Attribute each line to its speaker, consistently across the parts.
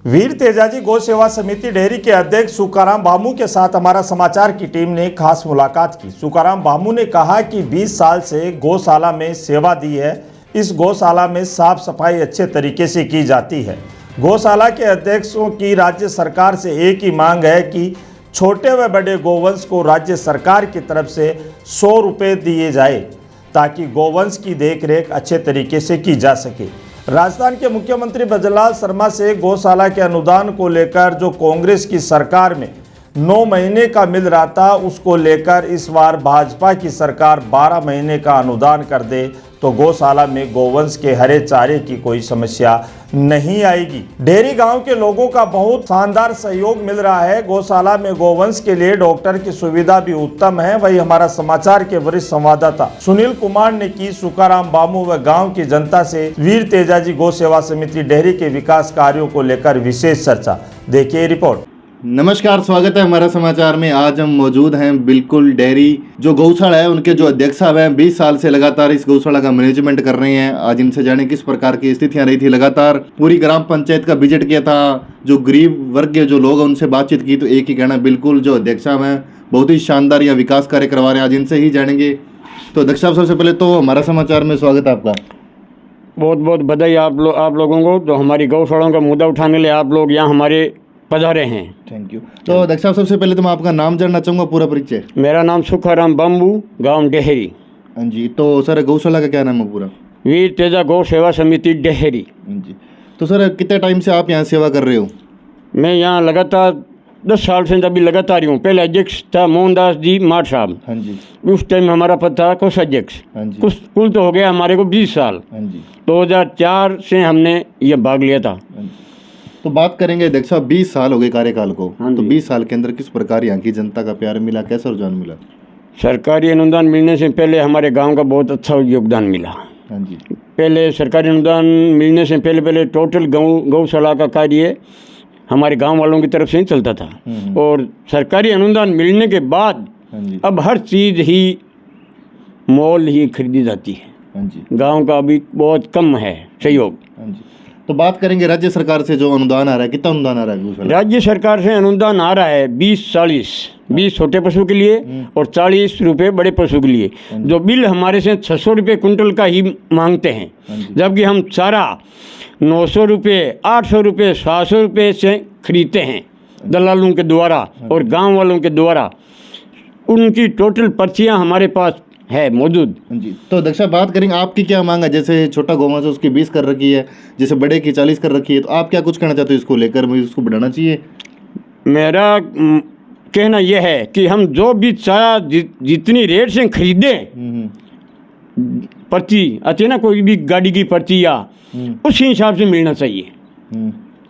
Speaker 1: वीर तेजाजी गौ सेवा समिति डेहरी के अध्यक्ष सुकाराम बामू के साथ हमारा समाचार की टीम ने खास मुलाकात की। सुकाराम बामू ने कहा कि 20 साल से गौशाला में सेवा दी है। इस गौशाला में साफ सफाई अच्छे तरीके से की जाती है। गौशाला के अध्यक्षों की राज्य सरकार से एक ही मांग है कि छोटे व बड़े गोवंश को राज्य सरकार की तरफ से 100 रुपये दिए जाए ताकि गोवंश की देखरेख अच्छे तरीके से की जा सके। राजस्थान के मुख्यमंत्री ब्रजलाल शर्मा से गौशाला के अनुदान को लेकर जो कांग्रेस की सरकार में 9 महीने का मिल रहा था, उसको लेकर इस बार भाजपा की सरकार 12 महीने का अनुदान कर दे तो गौशाला में गोवंश के हरे चारे की कोई समस्या नहीं आएगी। डेहरी गांव के लोगों का बहुत शानदार सहयोग मिल रहा है। गौशाला में गोवंश के लिए डॉक्टर की सुविधा भी उत्तम है। वही हमारा समाचार के वरिष्ठ संवाददाता सुनील कुमार ने की सुकाराम बामू व गांव की जनता से वीर तेजाजी गौ सेवा समिति डेहरी के विकास कार्यों को लेकर विशेष चर्चा। देखिए रिपोर्ट।
Speaker 2: नमस्कार, स्वागत है हमारा समाचार में। आज हम मौजूद हैं बिल्कुल डेहरी जो गौशाला है उनके जो अध्यक्ष साहब हैं 20 साल से लगातार इस गौशाला का मैनेजमेंट कर रहे हैं। आज इनसे जाने किस प्रकार की स्थितियां रही थी। लगातार पूरी ग्राम पंचायत का विजिट किया था, जो गरीब वर्ग के जो लोग हैं उनसे बातचीत की तो एक ही कहना, बिल्कुल जो अध्यक्ष साहब हैं बहुत ही शानदार यहाँ विकास कार्य करवा रहे हैं। आज इनसे ही जानेंगे। तो अध्यक्ष साहब, सबसे पहले तो हमारा समाचार में स्वागत है आपका।
Speaker 3: बहुत बहुत बधाई आप लोगों को जो हमारी गौशालाओं का मुद्दा उठाने लिए आप लोग यहाँ हमारे पधारे हैं।
Speaker 2: Thank you. तो अध्यक्ष साहब, सबसे पहले तो मैं आपका नाम जानना चाहूँगा, पूरा परिचय।
Speaker 3: मेरा नाम सुखाराम बामू, गांव डेहरी।
Speaker 2: हाँ जी। तो सर गौशाला का क्या नाम है पूरा?
Speaker 3: वीर तेजा गौ सेवा समिति डेहरी।
Speaker 2: हाँ जी। तो सर कितने टाइम से आप यहाँ सेवा कर रहे हो?
Speaker 3: मैं यहाँ लगातार 10 साल से अभी लगातार ही हूँ। पहले अध्यक्ष था मोहनदास जी माठ साहब।
Speaker 2: हाँ जी।
Speaker 3: उस टाइम हमारा पद था कोषाध्यक्ष।
Speaker 2: हाँ जी।
Speaker 3: कुल तो हो गया हमारे को 20 साल।
Speaker 2: हाँ जी।
Speaker 3: 2004 से हमने ये भाग लिया था।
Speaker 2: तो बात करेंगे अध्यक्ष साहब, 20 साल हो गए कार्यकाल को।
Speaker 3: हाँ
Speaker 2: तो
Speaker 3: जी।
Speaker 2: 20 साल के अंदर किस प्रकार यहाँ की जनता का प्यार मिला, कैसा रुझान मिला?
Speaker 3: सरकारी अनुदान मिलने से पहले हमारे गांव का बहुत अच्छा योगदान मिला।
Speaker 2: हाँ जी।
Speaker 3: पहले सरकारी अनुदान मिलने से पहले टोटल गौशाला का कार्य हमारे गांव वालों की तरफ से ही चलता था। और सरकारी अनुदान मिलने के बाद
Speaker 2: हाँ जी।
Speaker 3: अब हर चीज़ ही मोल ही खरीदी जाती है।
Speaker 2: हाँ जी।
Speaker 3: गांव का अभी बहुत कम है सहयोग।
Speaker 2: हाँ जी। तो बात करेंगे राज्य सरकार से जो अनुदान आ रहा है, कितना अनुदान आ रहा है गौशाला?
Speaker 3: राज्य सरकार से अनुदान आ रहा है 20 छोटे पशु के लिए और 40 रुपये बड़े पशु के लिए। जो बिल हमारे से 600 रुपये कुंटल का ही मांगते हैं, जबकि हम चारा 900 रुपये, 800 रुपये, 700 रुपये से खरीदते हैं दलालों के द्वारा और गांव वालों के द्वारा। उनकी टोटल पर्चियां हमारे पास है मौजूद।
Speaker 2: जी। तो अध्यक्ष साहब, बात करेंगे आपकी क्या मांग है? जैसे छोटा गौवंश उसकी 20 कर रखी है, जैसे बड़े की 40 कर रखी है, तो आप क्या कुछ कहना चाहते हो इसको लेकर? मुझे इसको बढ़ाना चाहिए?
Speaker 3: मेरा कहना यह है कि हम जो भी चारा जितनी रेट से खरीदें, पर्ची आती है ना कोई भी गाड़ी की पर्ची, या उसी हिसाब से मिलना चाहिए।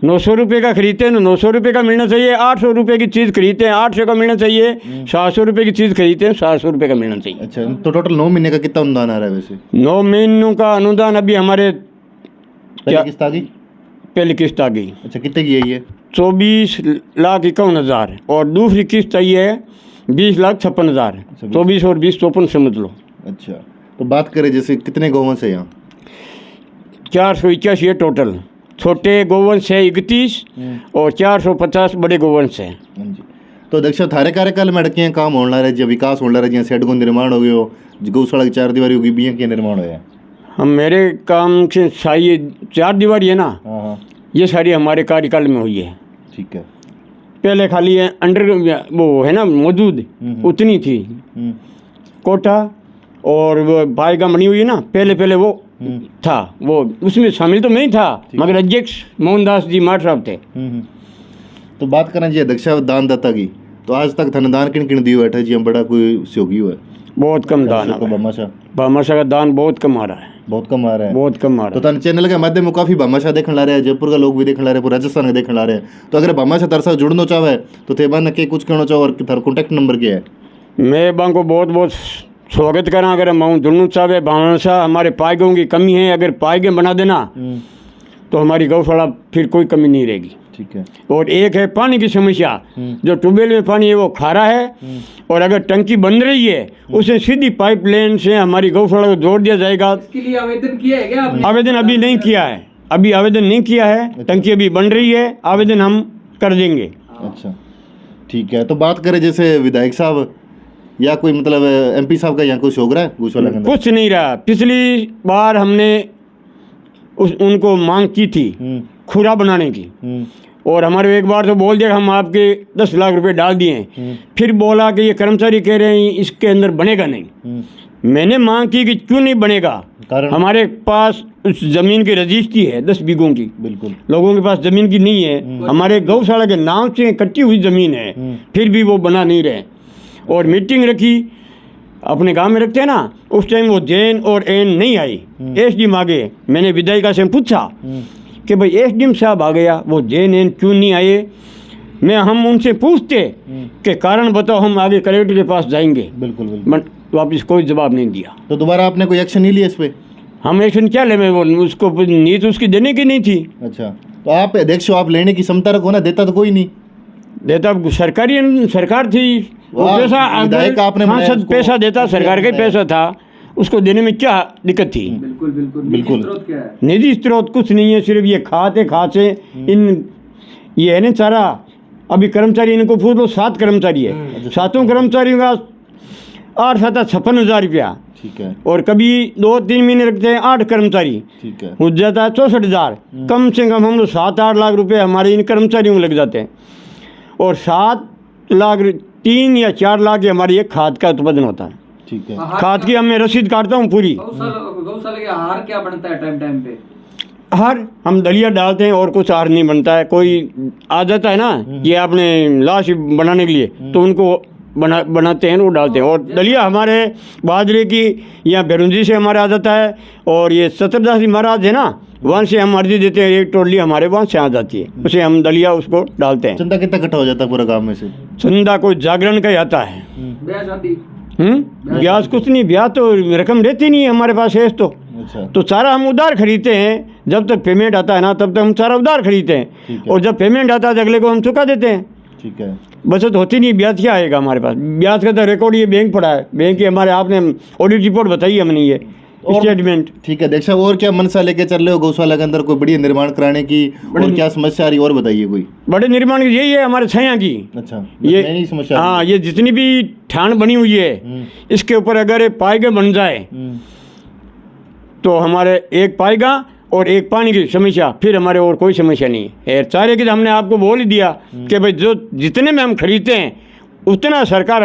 Speaker 3: 900 रुपये का खरीदते हैं तो 900 रुपये का मिलना चाहिए। 800 रुपये की चीज़ खरीदते हैं 800 का मिलना चाहिए। 700 रुपये की चीज़ खरीदते हैं 700 रुपये का मिलना चाहिए।
Speaker 2: अच्छा, तो टोटल 9 महीने का कितना अनुदान आ रहा है वैसे?
Speaker 3: 9 महीनों का अनुदान अभी हमारे
Speaker 2: पहली किस्त आ गई?
Speaker 3: पहली किस्त आ गई।
Speaker 2: अच्छा, कितने की है ये?
Speaker 3: 24,51,000 और दूसरी किस्त आई है 20,56,000। 24 और 20 54 समझ लो।
Speaker 2: अच्छा, तो बात करें जैसे कितने गौवंश है यहाँ?
Speaker 3: 481 है टोटल। छोटे गोवंश है 31 और 450 बड़े गोवंश है।
Speaker 2: हाँ जी। तो अध्यक्ष थारे कार्यकाल में अड़के काम होने रहा है, जो विकास होने रहा है, जहाँ शेड को निर्माण हो गया, गौशाला की 4 दीवारी होगी, बिया के निर्माण होया? हम
Speaker 3: मेरे काम से सारी 4 दीवारी है ना।
Speaker 2: हाँ।
Speaker 3: ये सारी हमारे कार्यकाल में हुई है।
Speaker 2: ठीक है।
Speaker 3: पहले खाली है अंडर वो है ना मौजूद, उतनी थी कोटा और वो पाएगा बनी हुई है ना, पहले वो था, वो उसमें शामिल तो नहीं था, मगर अध्यक्ष मोहनदास जी माठ साहब थे।
Speaker 2: तो बात करें जी अध्यक्ष दान दाता की, तो आज तक धनदान किन दियो बैठा जी? हम बड़ा कोई सहयोगी हुआ है?
Speaker 3: बहुत कम दान है। भामाशाह का दान बहुत कम आ रहा है।
Speaker 2: बहुत कम आ रहा है।
Speaker 3: बहुत कम आ रहा है।
Speaker 2: तो तन चैनल के माध्यम में काफ़ी भामाशाह देखने ला रहे हैं, जयपुर का लोग भी देखने ला रहे हैं, पूरा राजस्थान का देखने ला रहे हैं। तो अगर भामाशाह तरह से जुड़ना चाहे तो थे बन के कुछ कहना चाहो और थारा कॉन्टैक्ट नंबर क्या है?
Speaker 3: मैं बांको बहुत बहुत स्वागत करा। अगर हम जुड़ना चाहे भामाशाह, हमारे पाएगों की कमी है, अगर पाएगे बना देना तो हमारी गौशाला फिर कोई कमी नहीं रहेगी।
Speaker 2: ठीक है।
Speaker 3: और एक है पानी की समस्या, जो ट्यूबवेल में पानी है वो खारा है, और अगर टंकी बन रही है उसे सीधी पाइपलाइन से हमारी गौशाला को जोड़ दिया जाएगा।
Speaker 4: इसके लिए आवेदन किया है क्या आपने?
Speaker 3: आवेदन अभी नहीं किया है। अभी आवेदन नहीं किया है, टंकी अभी बन रही है, आवेदन हम कर देंगे।
Speaker 2: अच्छा ठीक है। तो बात करें जैसे विधायक साहब या कोई मतलब MP साहब का यहाँ कुछ हो रहा है गौशाला के अंदर?
Speaker 3: कुछ नहीं रहा। पिछली बार हमने उनको मांग की थी खुरा बनाने की, और हमारे एक बार तो बोल दिया हम आपके 10 लाख रुपए डाल दिए हैं। फिर बोला कि ये कर्मचारी कह रहे हैं इसके अंदर बनेगा नहीं। मैंने मांग की कि क्यों नहीं बनेगा,
Speaker 2: कारण?
Speaker 3: हमारे पास उस ज़मीन की रजिस्ट्री है 10 बीघों की,
Speaker 2: बिल्कुल
Speaker 3: लोगों के पास ज़मीन की नहीं है। हमारे गौशाला के नाम से कटी हुई ज़मीन है, फिर भी वो बना नहीं रहे। और मीटिंग रखी, अपने गांव में रखते हैं ना, उस टाइम वो जैन और एन नहीं आई। SDM आ गए। मैंने विधायिका से पूछा कि भाई SDM साहब आ गया, वो जैन एन क्यों नहीं आए। हम उनसे पूछते कि कारण बताओ, हम आगे कलेक्टर के पास जाएंगे।
Speaker 2: बिल्कुल बिल्कुल।
Speaker 3: वापिस कोई जवाब नहीं दिया।
Speaker 2: तो दोबारा आपने कोई एक्शन नहीं लिया इस पे?
Speaker 3: हम एक्शन क्या ले, मैं उसको नीति उसकी देने की नहीं थी।
Speaker 2: अच्छा, तो आप अध्यक्ष हो, आप लेने की क्षमता रखो ना, देता तो कोई नहीं।
Speaker 3: देता सरकार थी, वो पैसा
Speaker 2: विधायक आपने बनाया
Speaker 3: सांसद
Speaker 2: उसको,
Speaker 3: पैसा देता, सरकार का ही पैसा था, उसको देने में क्या दिक्कत थी?
Speaker 4: बिल्कुल बिल्कुल।
Speaker 2: बिल्कुल।
Speaker 4: निजी स्रोत क्या है?
Speaker 3: निजी स्रोत कुछ नहीं है, सिर्फ ये खाद है, खाद से इन ये है ना सारा। अभी कर्मचारी इनको पूछ लो, 7 कर्मचारी है, 7 कर्मचारियों का 8-7 56,000 रुपया,
Speaker 2: ठीक है।
Speaker 3: और कभी 2-3 महीने रखते हैं 8 कर्मचारी,
Speaker 2: ठीक है।
Speaker 3: हो जाता है 64,000। कम से कम हम लोग 7-8 लाख रुपए हमारे इन कर्मचारियों में लग जाते हैं, और 7 लाख 3 या 4 लाख की हमारी एक खाद का उत्पादन होता है।
Speaker 2: ठीक है।
Speaker 3: खाद की मैं रसीद काटता हूँ पूरी।
Speaker 4: गौशाला के आहार क्या बनता है टाइम टाइम पे?
Speaker 3: आहार हम दलिया डालते हैं, और कुछ आहार नहीं बनता है। कोई आ जाता है ना ये आपने लाश बनाने के लिए, तो उनको बनाते हैं, वो डालते हैं। और दलिया हमारे बाजरे की या बेरुंजी से हमारे आ जाता है, और ये सत्रदास जी महाराज है ना, वहाँ से हम अर्जी देते हैं, एक टोली हमारे वहाँ से आ जाती है, उसे हम दलिया उसको डालते हैं।
Speaker 2: चंदा कितना इकट्ठा हो जाता है पूरा गांव में से?
Speaker 3: चंदा कोई जागरण का ही आता है।
Speaker 4: ब्याह शादी?
Speaker 3: ब्याज कुछ नहीं, ब्याज तो रकम रहती नहीं है हमारे पास है तो।
Speaker 2: अच्छा।
Speaker 3: तो सारा हम उधार खरीदते हैं, जब तक पेमेंट आता है ना तब तक हम सारा उधार खरीदते
Speaker 2: ठीक
Speaker 3: हैं,
Speaker 2: है।
Speaker 3: और जब पेमेंट आता है अगले को हम चुका देते हैं।
Speaker 2: ठीक है।
Speaker 3: बचत होती नहीं, ब्याज क्या आएगा हमारे पास? ब्याज का तो रिकॉर्ड ये बैंक पड़ा है, बैंक की हमारे आपने ऑडिट रिपोर्ट बताई हमने, ये स्टेटमेंट।
Speaker 2: ठीक है अध्यक्ष साहब, और क्या मनसा लेके चल रहे हो गौशाला के अंदर? कोई बड़ी निर्माण कराने की, और क्या समस्या आ रही है और बताइए कोई।
Speaker 3: बड़े निर्माण की यही है हमारे छाया की।
Speaker 2: अच्छा,
Speaker 3: ये
Speaker 2: नई समस्या।
Speaker 3: हाँ, ये जितनी भी ठान बनी हुई है, इसके ऊपर अगर पाइगा बन जाए तो हमारे एक पाइगा और एक पानी की समस्या, फिर हमारे और कोई समस्या नहीं है। चारे की हमने आपको बोल ही दिया कि भाई जो जितने में हम खरीदते हैं उतना सरकार